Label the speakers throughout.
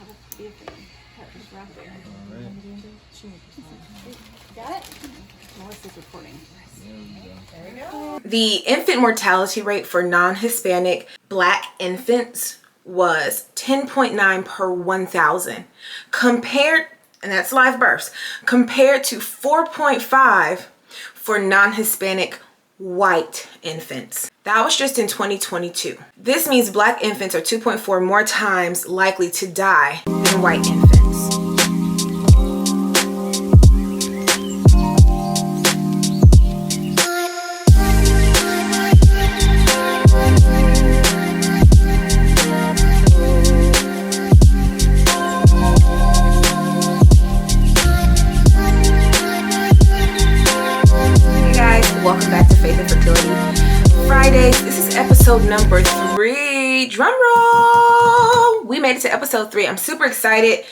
Speaker 1: Got it? Melissa's recording.
Speaker 2: There we go.
Speaker 3: The infant mortality rate for non-Hispanic Black infants was 10.9 per 1,000 compared, and that's live births, compared to 4.5 for non-Hispanic white infants. That was just in 2022. This means Black infants are 2.4 more times likely to die than white infants. Welcome back to Faith Fertility Fridays. This is episode number 3. Drum roll! We made it to episode 3. I'm super excited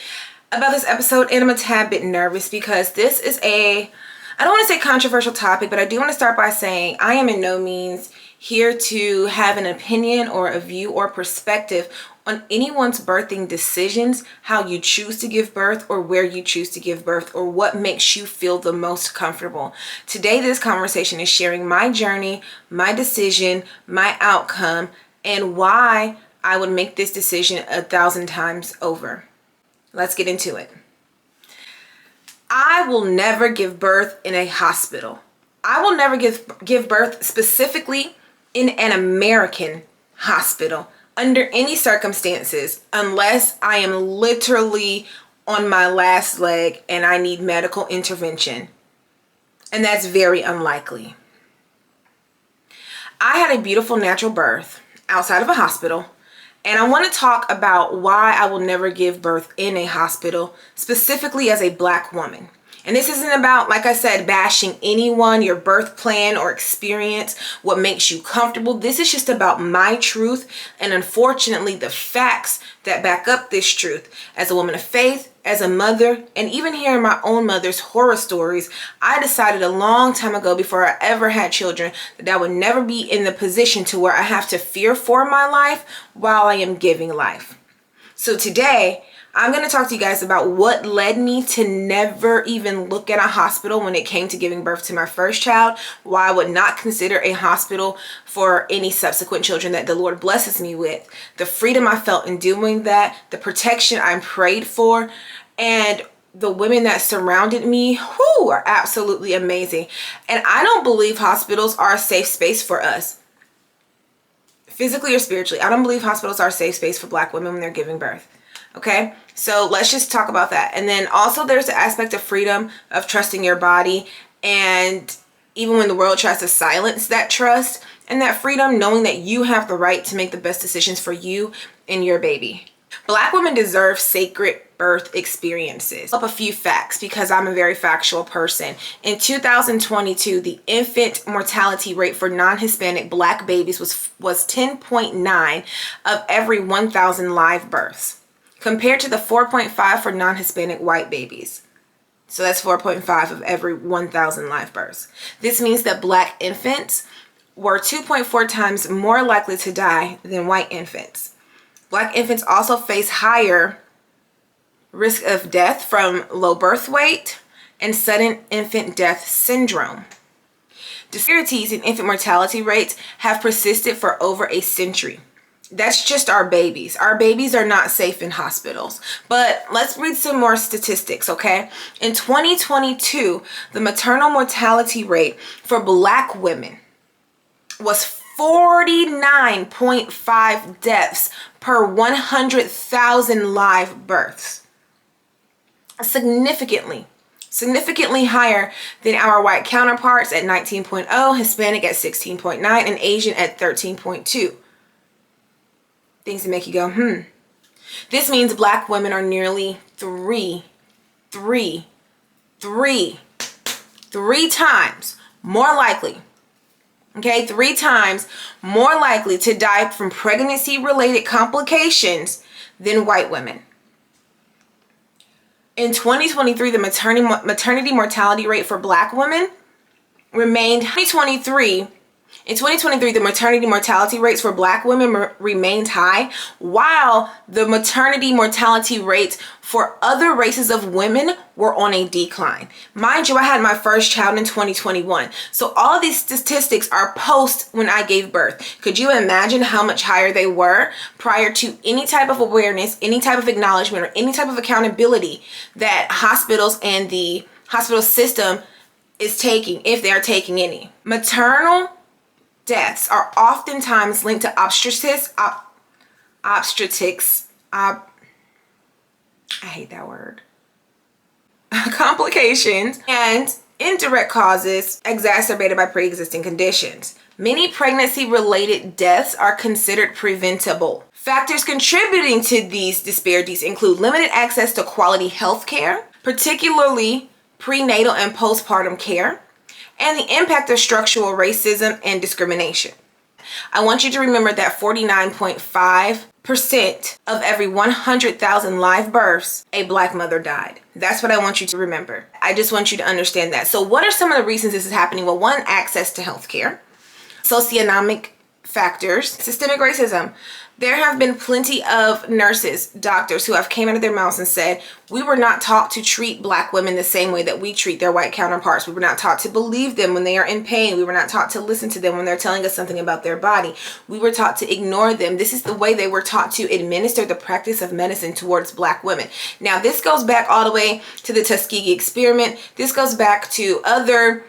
Speaker 3: about this episode, and I'm a tad bit nervous because this is I don't want to say controversial topic, but I do want to start by saying I am in no means here to have an opinion or a view or perspective on anyone's birthing decisions, how you choose to give birth or where you choose to give birth or what makes you feel the most comfortable. Today, this conversation is sharing my journey, my decision, my outcome, and why I would make this decision 1,000 times over. Let's get into it. I will never give birth in a hospital. I will never give birth specifically in an American hospital under any circumstances, unless I am literally on my last leg and I need medical intervention. And that's very unlikely. I had a beautiful natural birth outside of a hospital, and I want to talk about why I will never give birth in a hospital, specifically as a Black woman. And this isn't about, like I said, bashing anyone, your birth plan or experience, what makes you comfortable. This is just about my truth and, unfortunately, the facts that back up this truth. As a woman of faith, as a mother, and even hearing my own mother's horror stories, I decided a long time ago, before I ever had children, that I would never be in the position to where I have to fear for my life while I am giving life. So today, I'm going to talk to you guys about what led me to never even look at a hospital when it came to giving birth to my first child, why I would not consider a hospital for any subsequent children that the Lord blesses me with, the freedom I felt in doing that, the protection I prayed for, and the women that surrounded me, who are absolutely amazing. And I don't believe hospitals are a safe space for us, physically or spiritually. I don't believe hospitals are a safe space for Black women when they're giving birth. Okay, so let's just talk about that. And then also there's the aspect of freedom, of trusting your body, and even when the world tries to silence that trust and that freedom, knowing that you have the right to make the best decisions for you and your baby. Black women deserve sacred birth experiences. Up a few facts because I'm a very factual person. In 2022, the infant mortality rate for non-Hispanic Black babies was 10.9 of every 1,000 live births, compared to the 4.5 for non-Hispanic white babies. So that's 4.5 of every 1,000 live births. This means that Black infants were 2.4 times more likely to die than white infants. Black infants also face higher risk of death from low birth weight and sudden infant death syndrome. Disparities in infant mortality rates have persisted for over a century. That's just our babies. Our babies are not safe in hospitals. But let's read some more statistics, okay? In 2022, the maternal mortality rate for Black women was 49.5 deaths per 100,000 live births. Significantly higher than our white counterparts at 19.0, Hispanic at 16.9, and Asian at 13.2. Things that make you go, This means Black women are nearly three times more likely, okay, 3 times more likely to die from pregnancy-related complications than white women. In 2023, the maternity mortality rate for Black women remained 2023 In 2023, the maternity mortality rates for Black women remained high, while the maternity mortality rates for other races of women were on a decline. Mind you, I had my first child in 2021. So all of these statistics are post when I gave birth. Could you imagine how much higher they were prior to any type of awareness, any type of acknowledgement, or any type of accountability that hospitals and the hospital system is taking, if they're taking any? Maternal deaths are oftentimes linked to complications and indirect causes exacerbated by pre-existing conditions. Many pregnancy-related deaths are considered preventable. Factors contributing to these disparities include limited access to quality health care, particularly prenatal and postpartum care, and the impact of structural racism and discrimination. I want you to remember that 49.5% of every 100,000 live births, a Black mother died. That's what I want you to remember. I just want you to understand that. So what are some of the reasons this is happening? Well, one, access to healthcare, socioeconomic factors, systemic racism. There have been plenty of nurses, doctors who have came out of their mouths and said, we were not taught to treat Black women the same way that we treat their white counterparts. We were not taught to believe them when they are in pain. We were not taught to listen to them when they're telling us something about their body. We were taught to ignore them. This is the way they were taught to administer the practice of medicine towards Black women. Now, this goes back all the way to the Tuskegee experiment. This goes back to other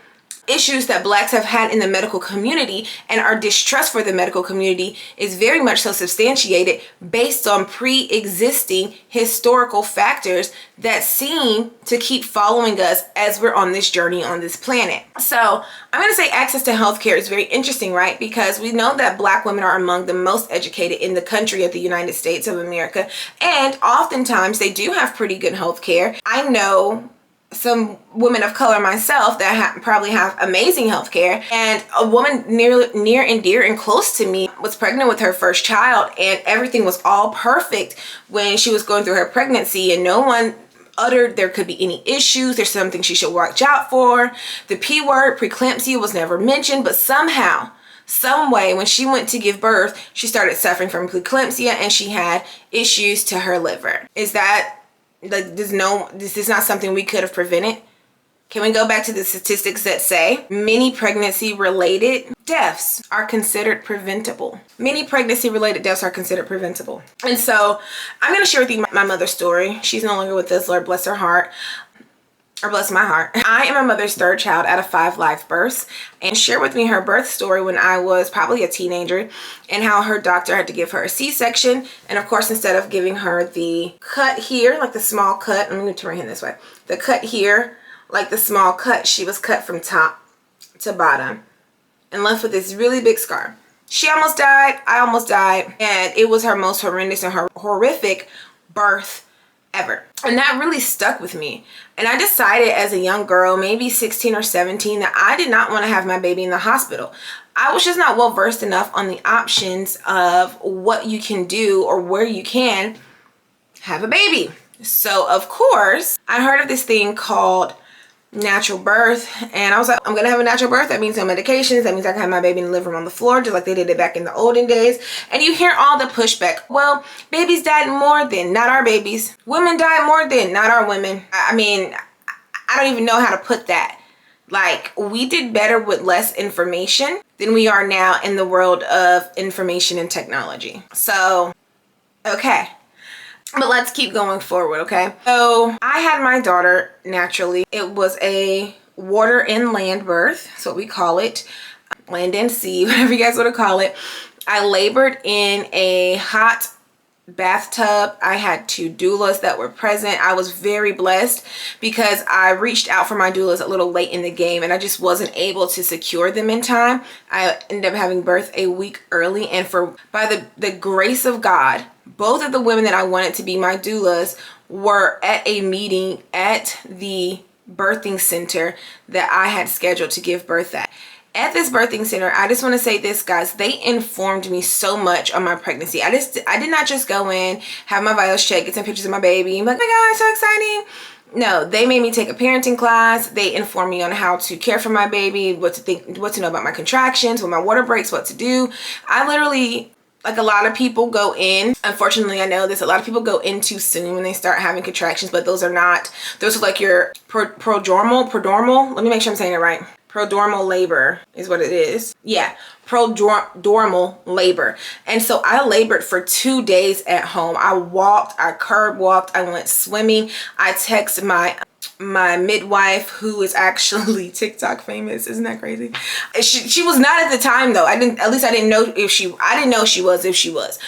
Speaker 3: issues that Blacks have had in the medical community, and our distrust for the medical community is very much so substantiated based on pre-existing historical factors that seem to keep following us as we're on this journey on this planet. So I'm going to say access to healthcare is very interesting, right? Because we know that Black women are among the most educated in the country of the United States of America, and oftentimes they do have pretty good healthcare. I know some women of color myself that probably have amazing health care, and a woman near and dear and close to me was pregnant with her first child, and everything was all perfect when she was going through her pregnancy, and no one uttered there could be any issues, there's something she should watch out for. The P word, preeclampsia, was never mentioned, but somehow, some way, when she went to give birth, she started suffering from preeclampsia and she had issues to her liver. Is that like, this is not something we could have prevented? Can we go back to the statistics that say many pregnancy-related deaths are considered preventable? Many pregnancy-related deaths are considered preventable. And so I'm going to share with you my mother's story. She's no longer with us, Lord bless her heart. Or bless my heart. I am my mother's third child out of 5 live births, and share with me her birth story when I was probably a teenager, and how her doctor had to give her a C-section. And of course, instead of giving her the cut here, like the small cut, I'm going to turn my hand this way, the cut here, like the small cut, she was cut from top to bottom and left with this really big scar. She almost died, I almost died, and it was her most horrendous and horrific birth ever. And that really stuck with me. And I decided as a young girl, maybe 16 or 17, that I did not want to have my baby in the hospital. I was just not well versed enough on the options of what you can do or where you can have a baby. So of course, I heard of this thing called natural birth, and I was like, I'm gonna have a natural birth. That means no medications. That means I can have my baby in the living room on the floor, just like they did it back in the olden days. And you hear all the pushback. Well, babies died more than, not our babies. Women died more than, not our women. I mean, I don't even know how to put that. Like, we did better with less information than we are now in the world of information and technology. So, okay. But let's keep going forward, okay? So I had my daughter naturally. It was a water and land birth. That's what we call it. Land and sea, whatever you guys want to call it. I labored in a hot bathtub. I had 2 doulas that were present. I was very blessed because I reached out for my doulas a little late in the game, and I just wasn't able to secure them in time. I ended up having birth a week early, and by the grace of God, both of the women that I wanted to be my doulas were at a meeting at the birthing center that I had scheduled to give birth at. At this birthing center, I just want to say this, guys, they informed me so much on my pregnancy. I did not just go in, have my vitals checked, get some pictures of my baby, and be like, oh my God, so exciting. No, they made me take a parenting class. They informed me on how to care for my baby, what to think, what to know about my contractions, when my water breaks, what to do. I literally, like a lot of people go in, unfortunately I know this, a lot of people go in too soon when they start having contractions, but those are like your prodromal, let me make sure I'm saying it right. Prodromal labor is what it is. Yeah, prodromal labor. And so I labored for 2 days at home. I walked, I curb walked, I went swimming. I texted my midwife, who is actually TikTok famous. Isn't that crazy? She was not at the time though. I didn't know if she was.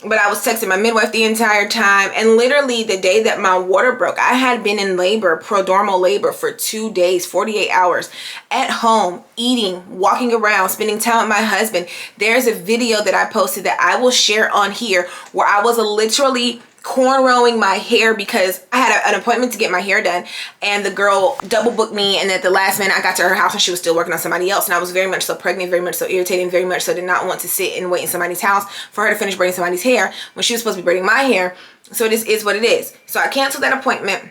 Speaker 3: But I was texting my midwife the entire time, and literally the day that my water broke, I had been in labor, prodromal labor, for 2 days, 48 hours at home, eating, walking around, spending time with my husband. There's a video that I posted that I will share on here where I was literally cornrowing my hair because I had an appointment to get my hair done, and the girl double booked me, and at the last minute I got to her house and she was still working on somebody else, and I was very much so pregnant, very much so irritated, and very much so did not want to sit and wait in somebody's house for her to finish braiding somebody's hair when she was supposed to be braiding my hair. So this is what it is. So I canceled that appointment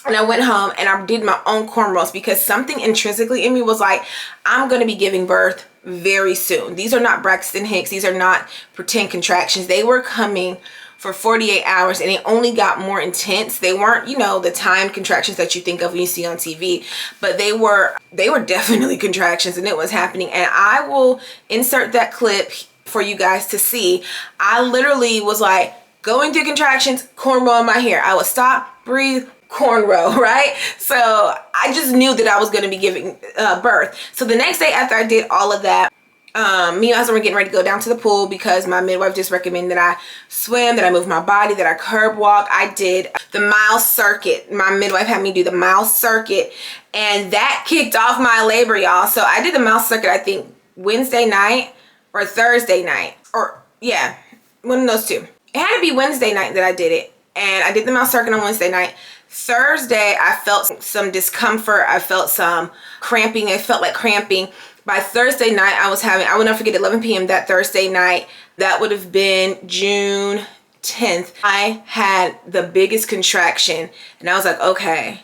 Speaker 3: and I went home and I did my own cornrows because something intrinsically in me was like, I'm going to be giving birth very soon. These are not Braxton Hicks. These are not pretend contractions. They were coming for 48 hours and they only got more intense. They weren't, you know, the timed contractions that you think of when you see on TV, but they were definitely contractions, and it was happening. And I will insert that clip for you guys to see. I literally was like going through contractions, cornrow in my hair. I would stop, breathe, cornrow, right? So I just knew that I was going to be giving birth. So the next day after I did all of that, me and my husband were getting ready to go down to the pool because my midwife just recommended that I swim, that I move my body, that I curb walk. I did the mile circuit. My midwife had me do the mile circuit, and that kicked off my labor, y'all. So I did the mile circuit, I think Wednesday night or Thursday night, or yeah, one of those two. It had to be Wednesday night that I did it, and I did the mile circuit on Wednesday night. Thursday, I felt some discomfort. I felt some cramping. It felt like cramping. By Thursday night, I will never forget, 11 p.m. that Thursday night, that would have been June 10th. I had the biggest contraction, and I was like, okay,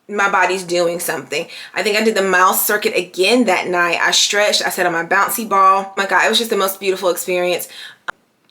Speaker 3: my body's doing something. I think I did the mile circuit again that night. I stretched, I sat on my bouncy ball. Oh my God, it was just the most beautiful experience.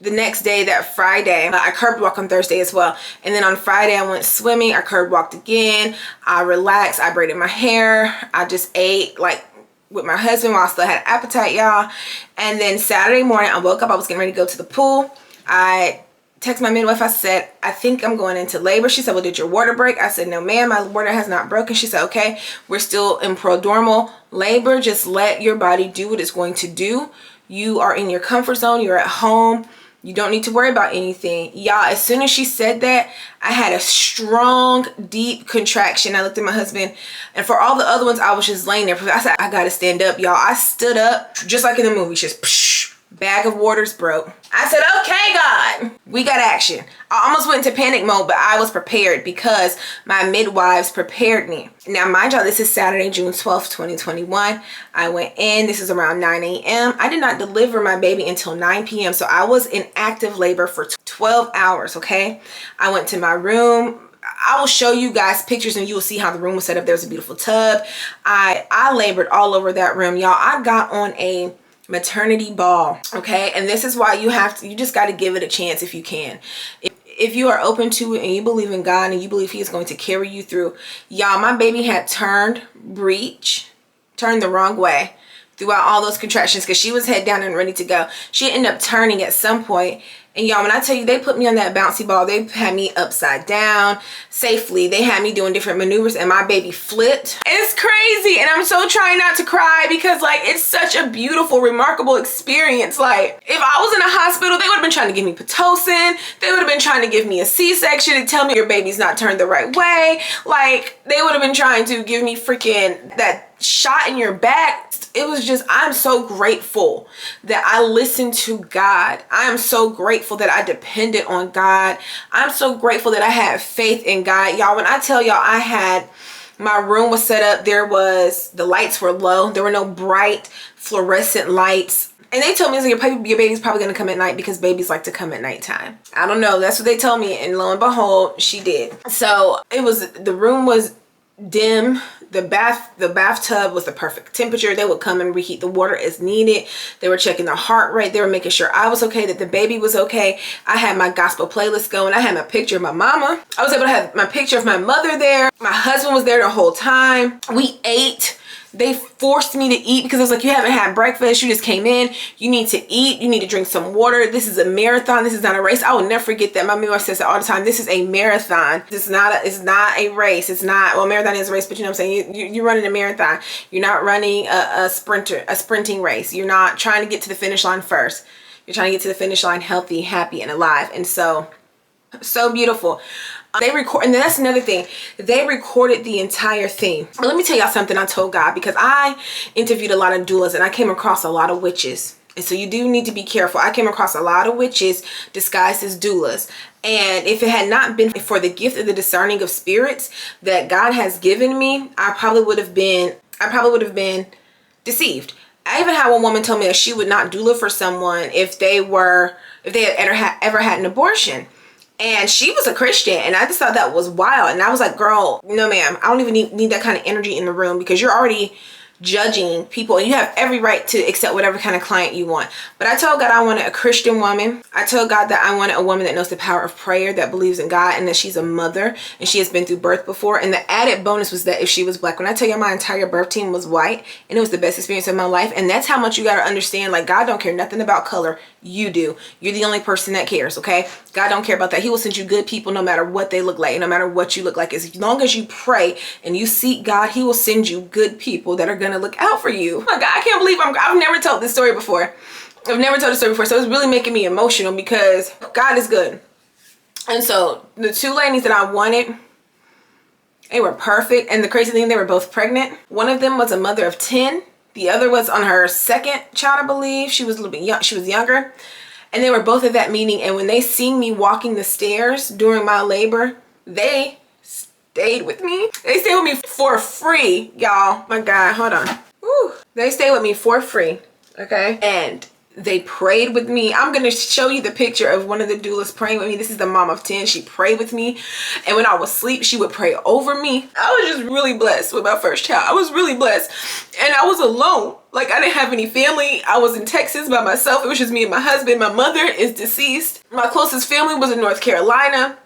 Speaker 3: The next day, that Friday, I curb walked on Thursday as well. And then on Friday, I went swimming. I curb walked again. I relaxed. I braided my hair. I just ate like with my husband while I still had appetite, y'all. And then Saturday morning, I woke up. I was getting ready to go to the pool. I texted my midwife. I said, I think I'm going into labor. She said, well, did your water break? I said, no, ma'am, my water has not broken. She said, okay, we're still in prodromal labor. Just let your body do what it's going to do. You are in your comfort zone. You're at home. You don't need to worry about anything. Y'all, as soon as she said that, I had a strong, deep contraction. I looked at my husband, and for all the other ones, I was just laying there. I said, I gotta stand up, y'all. I stood up, just like in the movie, just psh, bag of waters broke. I said, okay, God, we got action. I almost went into panic mode, but I was prepared because my midwives prepared me. Now, mind y'all, this is Saturday, June 12th, 2021. I went in, this is around 9 a.m. I did not deliver my baby until 9 p.m. So I was in active labor for 12 hours, okay? I went to my room. I will show you guys pictures and you will see how the room was set up. There was a beautiful tub. I labored all over that room, y'all. I got on a maternity ball, okay? And this is why you just got to give it a chance if you can. If you are open to it and you believe in God and you believe he is going to carry you through. Y'all, my baby had turned the wrong way throughout all those contractions because she was head down and ready to go. She ended up turning at some point. And y'all, when I tell you they put me on that bouncy ball, they had me upside down safely. They had me doing different maneuvers and my baby flipped. It's crazy. And I'm so trying not to cry because like it's such a beautiful, remarkable experience. Like if I was in a hospital, they would have been trying to give me Pitocin. They would have been trying to give me a C-section and tell me your baby's not turned the right way. Like they would have been trying to give me freaking that shot in your back. It was just, I'm so grateful that I listened to God. I am so grateful that I depended on God. I'm so grateful that I had faith in God. Y'all, when I tell y'all my room was set up, the lights were low. There were no bright fluorescent lights. And they told me your baby's probably going to come at night because babies like to come at nighttime. I don't know. That's what they told me. And lo and behold, she did. So the room was dim. The bathtub was the perfect temperature. They would come and reheat the water as needed. They were checking the heart rate. They were making sure I was okay, that the baby was okay. I had my gospel playlist going. I had my picture of my mama. I was able to have my picture of my mother there. My husband was there the whole time. We ate. They forced me to eat because it was like, you haven't had breakfast. You just came in. You need to eat. You need to drink some water. This is a marathon. This is not a race. I will never forget that. My midwife says that all the time. This is a marathon. It's not a race. It's not, well, marathon is a race, but you know what I'm saying? You're running a marathon. You're not running a sprinting race. You're not trying to get to the finish line first. You're trying to get to the finish line healthy, happy, and alive. And so beautiful. They record, and that's another thing. They recorded the entire thing. But let me tell y'all something I told God, because I interviewed a lot of doulas and I came across a lot of witches. And so you do need to be careful. I came across a lot of witches disguised as doulas. And if it had not been for the gift of the discerning of spirits that God has given me, I probably would have been deceived. I even had one woman tell me that she would not doula for someone if they had ever had an abortion. And she was a Christian, and I just thought that was wild. And I was like, girl, no ma'am, I don't even need that kind of energy in the room, because you're already judging people and you have every right to accept whatever kind of client you want. But I told God I wanted a Christian woman. I told God that I wanted a woman that knows the power of prayer, that believes in God, and that she's a mother and she has been through birth before. And the added bonus was that if she was black. When I tell you my entire birth team was white, and it was the best experience of my life. And that's how much you got to understand, like, God don't care nothing about color. You do. You're the only person that cares, okay? God don't care about that. He will send you good people no matter what they look like, no matter what you look like. As long as you pray and you seek God, he will send you good people that are going to look out for you. Oh my God, I can't believe I've never told this story before. I've never told this story before, so it's really making me emotional because God is good. And so the two ladies that I wanted, they were perfect. And the crazy thing, they were both pregnant. One of them was a mother of 10. The other was on her second child, I believe. She was a little bit young. She was younger. And they were both at that meeting. And when they seen me walking the stairs during my labor, they stayed with me. They stayed with me for free, y'all. My God, hold on. Woo. They stayed with me for free, okay? And they prayed with me. I'm going to show you the picture of one of the doulas praying with me. This is the mom of 10. She prayed with me. And when I was asleep, she would pray over me. I was just really blessed with my first child. I was really blessed. And I was alone. Like, I didn't have any family. I was in Texas by myself. It was just me and my husband. My mother is deceased. My closest family was in North Carolina.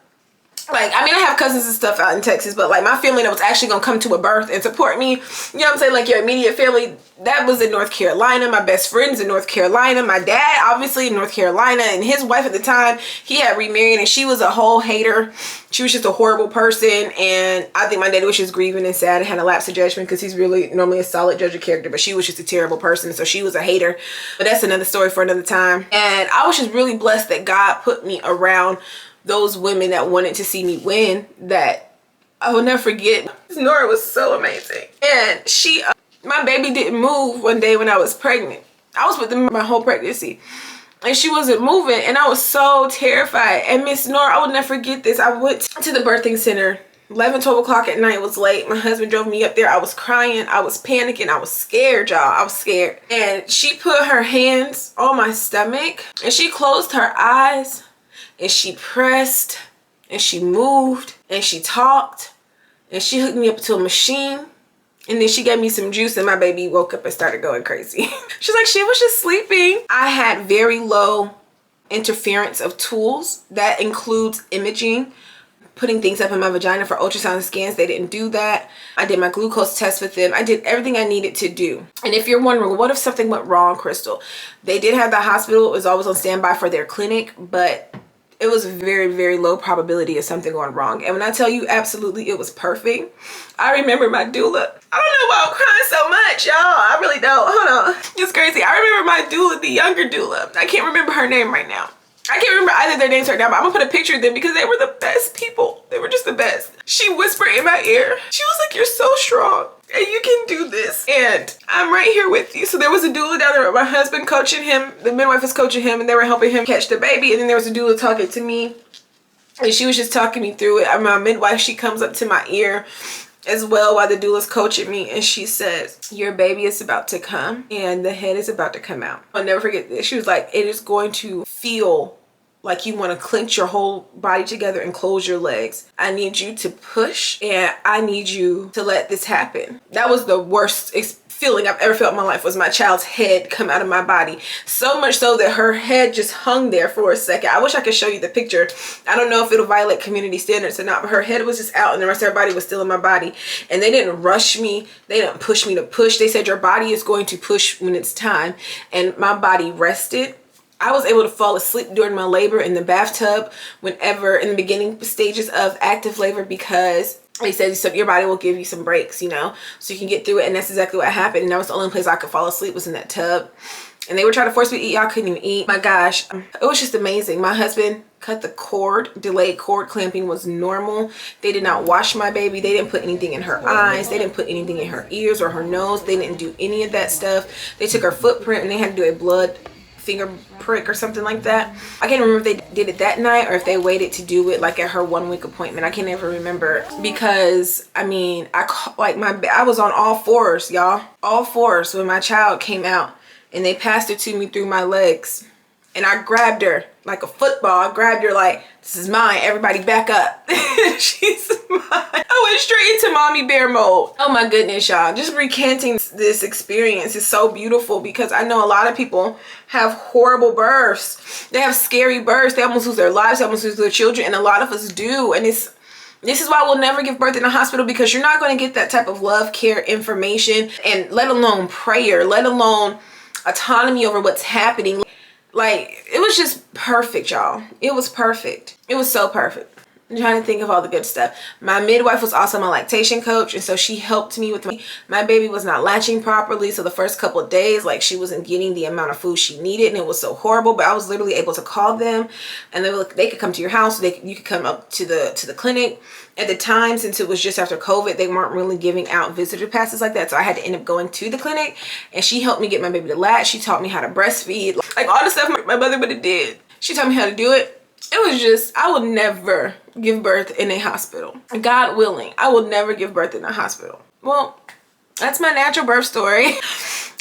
Speaker 3: Like, I mean, I have cousins and stuff out in Texas, but like my family that was actually going to come to a birth and support me, you know what I'm saying? Like your immediate family, that was in North Carolina. My best friend's in North Carolina. My dad, obviously in North Carolina, and his wife at the time, he had remarried and she was a whole hater. She was just a horrible person. And I think my daddy was just grieving and sad and had a lapse of judgment because he's really normally a solid judge of character, but she was just a terrible person. So she was a hater, but that's another story for another time. And I was just really blessed that God put me around those women that wanted to see me win, that I will never forget. Nora was so amazing. And she, my baby didn't move one day when I was pregnant. I was with them my whole pregnancy. And she wasn't moving. And I was so terrified. And Miss Nora, I will never forget this. I went to the birthing center. 11, 12 o'clock at night. It was late. My husband drove me up there. I was crying. I was panicking. I was scared, y'all. I was scared. And she put her hands on my stomach. And she closed her eyes. And she pressed, and she moved, and she talked, and she hooked me up to a machine, and then she gave me some juice, and my baby woke up and started going crazy. She's like, she was just sleeping. I had very low interference of tools. That includes imaging, putting things up in my vagina for ultrasound scans. They didn't do that. I did my glucose test with them. I did everything I needed to do. And if you're wondering, what if something went wrong, Crystal? They did have the hospital. It was always on standby for their clinic, but it was very, very low probability of something going wrong. And when I tell you absolutely it was perfect, I remember my doula. I don't know why I'm crying so much, y'all. I really don't. Hold on. It's crazy. I remember my doula, the younger doula. I can't remember her name right now. I can't remember either of their names right now, but I'm gonna put a picture of them because they were the best people. They were just the best. She whispered in my ear. She was like, you're so strong and you can do this. And I'm right here with you. So there was a doula down there with my husband coaching him. The midwife was coaching him and they were helping him catch the baby. And then there was a doula talking to me and she was just talking me through it. My midwife, she comes up to my ear as well while the doula's coaching me, and she says, your baby is about to come and the head is about to come out. I'll never forget this. She was like, it is going to feel like you want to clench your whole body together and close your legs. I need you to push and I need you to let this happen. That was the worst feeling I've ever felt in my life, was my child's head come out of my body. So much so that her head just hung there for a second. I wish I could show you the picture. I don't know if it'll violate community standards or not, but her head was just out and the rest of her body was still in my body. And they didn't rush me. They didn't push me to push. They said your body is going to push when it's time. And my body rested. I was able to fall asleep during my labor in the bathtub whenever in the beginning stages of active labor, because they said so your body will give you some breaks, you know, so you can get through it. And that's exactly what happened. And that was the only place I could fall asleep, was in that tub. And they were trying to force me to eat. Y'all couldn't even eat. My gosh, it was just amazing. My husband cut the cord. Delayed cord clamping was normal. They did not wash my baby. They didn't put anything in her eyes. They didn't put anything in her ears or her nose. They didn't do any of that stuff. They took her footprint and they had to do a blood finger prick or something like that. I can't remember if they did it that night or if they waited to do it like at her 1 week appointment. I can't ever remember, because I mean, I was on all fours, y'all, all fours when my child came out, and they passed it to me through my legs, and I grabbed her like a football. I grabbed her like, this is mine, everybody back up. She's mine. I went straight into mommy bear mode. Oh my goodness, y'all. Just recanting this experience is so beautiful, because I know a lot of people have horrible births. They have scary births. They almost lose their lives. They almost lose their children. And a lot of us do. And this is why we'll never give birth in a hospital, because you're not going to get that type of love, care, information, and let alone prayer, let alone autonomy over what's happening. Like, it was just perfect, y'all. It was perfect. It was so perfect. I'm trying to think of all the good stuff. My midwife was also my lactation coach, and so she helped me with my baby was not latching properly. So the first couple of days, like, she wasn't getting the amount of food she needed, and it was so horrible. But I was literally able to call them, and they could come to your house. You could come up to the clinic. At the time, since it was just after COVID, they weren't really giving out visitor passes like that. So I had to end up going to the clinic, and she helped me get my baby to latch. She taught me how to breastfeed, like all the stuff my mother would have did. She taught me how to do it. It was just, I will never give birth in a hospital. God willing, I will never give birth in a hospital. Well, that's my natural birth story.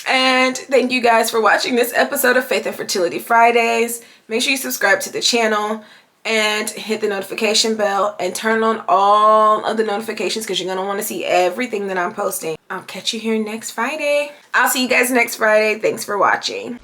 Speaker 3: And thank you guys for watching this episode of Faith and Fertility Fridays. Make sure you subscribe to the channel and hit the notification bell and turn on all of the notifications, because you're going to want to see everything that I'm posting. I'll catch you here next Friday. I'll see you guys next Friday. Thanks for watching.